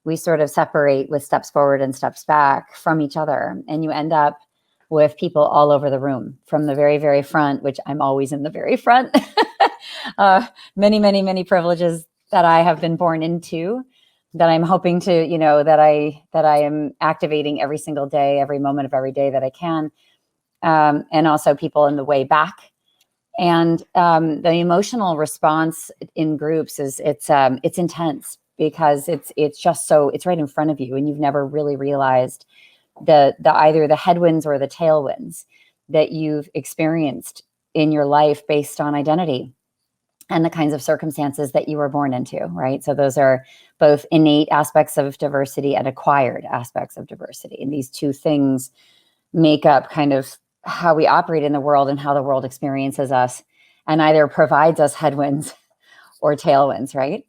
B: we sort of separate with steps forward and steps back from each other. And you end up with people all over the room from the very, very front, which I'm always in the very front. Many, many, many privileges that I have been born into, that I'm hoping to, that I am activating every single day, every moment of every day that I can. And also people in the way back. And the emotional response in groups it's intense because it's just so, it's right in front of you and you've never really realized the either the headwinds or the tailwinds that you've experienced in your life based on identity and the kinds of circumstances that you were born into, right? So those are both innate aspects of diversity and acquired aspects of diversity. And these two things make up kind of how we operate in the world and how the world experiences us, and either provides us headwinds or tailwinds, right?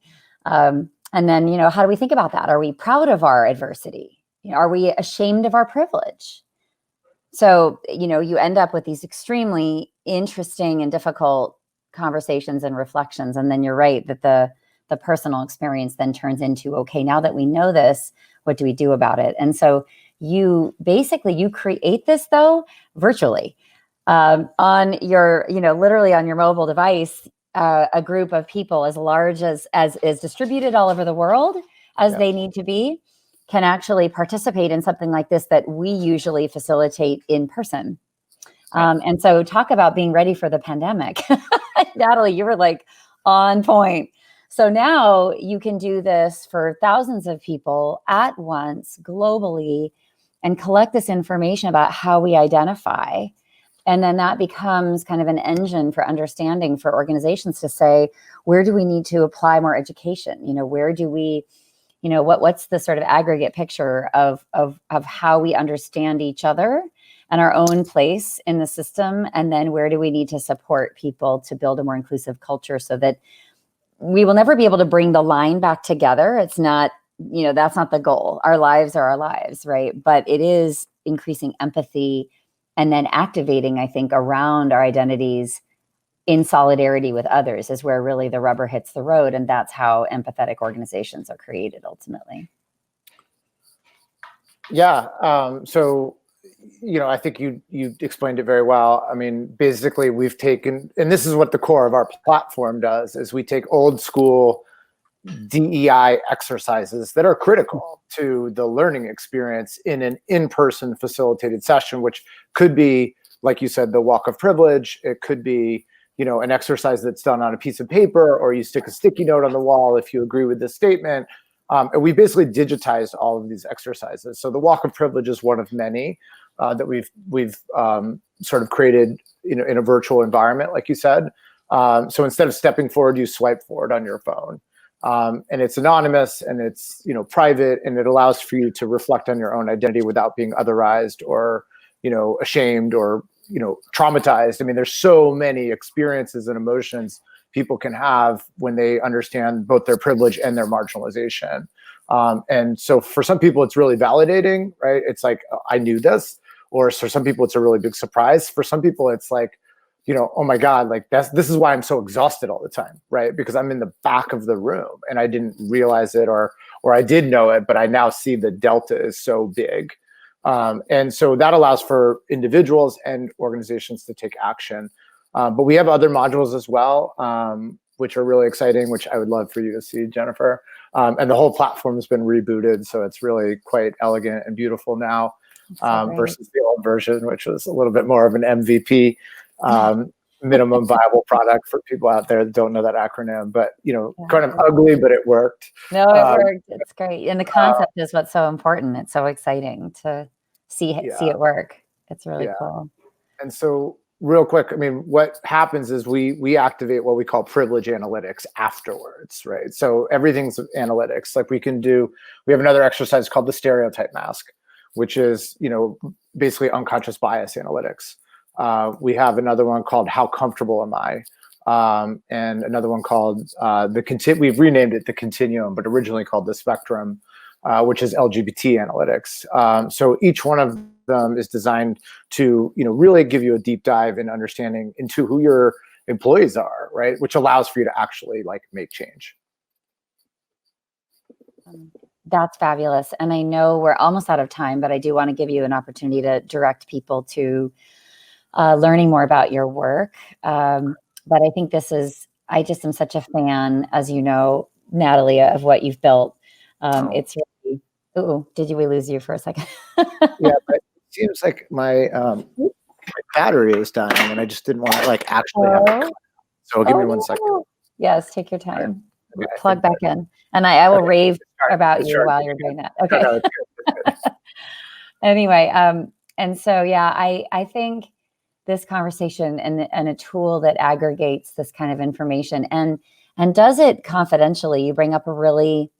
B: And then, how do we think about that? Are we proud of our adversity? Are we ashamed of our privilege? So, you end up with these extremely interesting and difficult conversations and reflections. And then you're right that the personal experience then turns into, okay, now that we know this, what do we do about it? And so you create this though virtually on your, literally on your mobile device. A group of people as large as is distributed all over the world as they need to be can actually participate in something like this that we usually facilitate in person. And so talk about being ready for the pandemic. Natalie, you were like on point. So now you can do this for thousands of people at once globally and collect this information about how we identify. And then that becomes kind of an engine for understanding for organizations to say, where do we need to apply more education? Where do we, what's the sort of aggregate picture of how we understand each other and our own place in the system? And then where do we need to support people to build a more inclusive culture so that we will never be able to bring the line back together? It's not that's not the goal. Our lives are our lives, right? But it is increasing empathy and then activating, I think, around our identities in solidarity with others is where really the rubber hits the road. And that's how empathetic organizations are created ultimately.
E: Yeah. So, I think you explained it very well. I mean, basically we've taken, and this is what the core of our platform does, is we take old school DEI exercises that are critical to the learning experience in an in-person facilitated session, which could be, like you said, the walk of privilege. It could be, an exercise that's done on a piece of paper, or you stick a sticky note on the wall if you agree with this statement. And we basically digitized all of these exercises. So the walk of privilege is one of many that we've sort of created, in a virtual environment, like you said. So instead of stepping forward, you swipe forward on your phone. And it's anonymous and it's, private, and it allows for you to reflect on your own identity without being otherized or, ashamed or, traumatized. I mean, there's so many experiences and emotions people can have when they understand both their privilege and their marginalization. And so for some people, it's really validating, right? It's like, I knew this. Or for some people, it's a really big surprise. For some people, it's like, oh my God, like this is why I'm so exhausted all the time, right? Because I'm in the back of the room and I didn't realize it, or I did know it, but I now see the delta is so big. And so that allows for individuals and organizations to take action. But we have other modules as well, which are really exciting, which I would love for you to see, Jennifer. And the whole platform has been rebooted, so it's really quite elegant and beautiful now, versus the old version, which was a little bit more of an MVP, minimum viable product, for people out there that don't know that acronym. But kind of ugly, but it worked.
B: No, it worked. It's great, and the concept is what's so important. It's so exciting to see it work. It's really cool.
E: And so, real quick, I mean, what happens is we activate what we call privilege analytics afterwards, right? So everything's analytics. Like we have another exercise called the stereotype mask, which is basically unconscious bias analytics. We have another one called How Comfortable Am I? And another one called we've renamed it the Continuum, but originally called the Spectrum, which is LGBT analytics. So each one of them is designed to really give you a deep dive in understanding into who your employees are, right? Which allows for you to actually make change.
B: That's fabulous. And I know we're almost out of time, but I do want to give you an opportunity to direct people to learning more about your work. But I think I just am such a fan, as you know, Natalie, of what you've built. It's really, did we lose you for a second?
E: Yeah, but it seems like my battery is dying and I just didn't want to actually have it. So give me 1 second.
B: Yes, take your time. Okay, plug back in. And I will rave about you while you're doing that. Okay.
E: No, it's good.
B: Anyway, and so, I think this conversation and a tool that aggregates this kind of information and does it confidentially. You bring up a really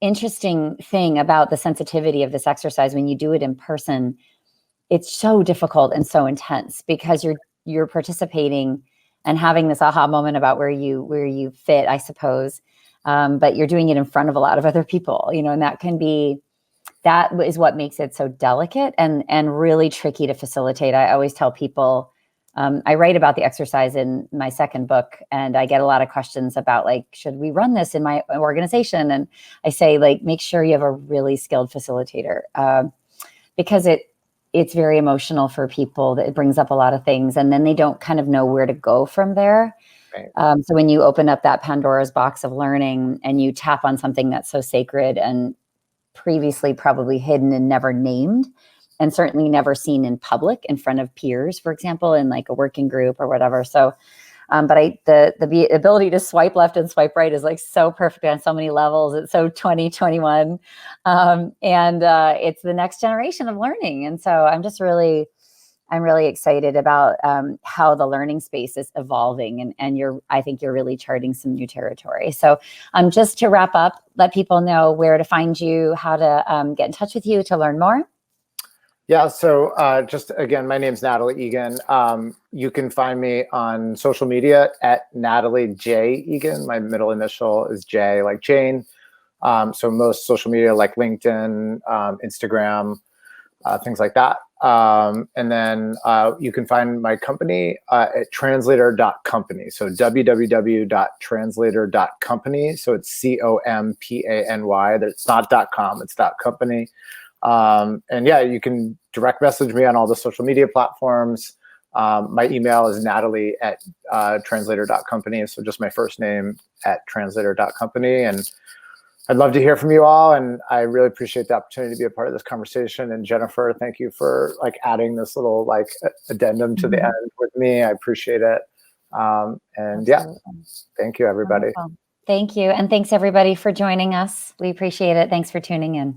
B: interesting thing about the sensitivity of this exercise. When you do it in person, it's so difficult and so intense because you're participating and having this aha moment about where you fit, I suppose. But you're doing it in front of a lot of other people, and that is what makes it so delicate and really tricky to facilitate. I always tell people, I write about the exercise in my second book, and I get a lot of questions about should we run this in my organization? And I say, make sure you have a really skilled facilitator, because it's very emotional for people. That it brings up a lot of things, and then they don't kind of know where to go from there. Right. So when you open up that Pandora's box of learning and you tap on something that's so sacred and previously probably hidden and never named, and certainly never seen in public in front of peers, for example, in a working group or whatever. So, but the ability to swipe left and swipe right is so perfect on so many levels. It's so 2021, and it's the next generation of learning. And so I'm really excited about how the learning space is evolving, and I think you're really charting some new territory. So just to wrap up, let people know where to find you, how to get in touch with you to learn more.
E: Yeah, so just again, my name's Natalie Egan. You can find me on social media at Natalie J Egan. My middle initial is J, like Jane. So most social media like LinkedIn, Instagram, things like that. And then you can find my company at translator.company. So www.translator.company. So it's COMPANY. It's not .com, it's .company. And yeah, you can direct message me on all the social media platforms. My email is Natalie at translator.company. So just my first name at translator.company. And I'd love to hear from you all, and I really appreciate the opportunity to be a part of this conversation. And Jennifer, thank you for like adding this little like addendum to the end with me. I appreciate it. And
B: Absolutely.
E: yeah, thank you, everybody.
B: Wonderful. Thank you, and thanks everybody for joining us. We appreciate it. Thanks for tuning in.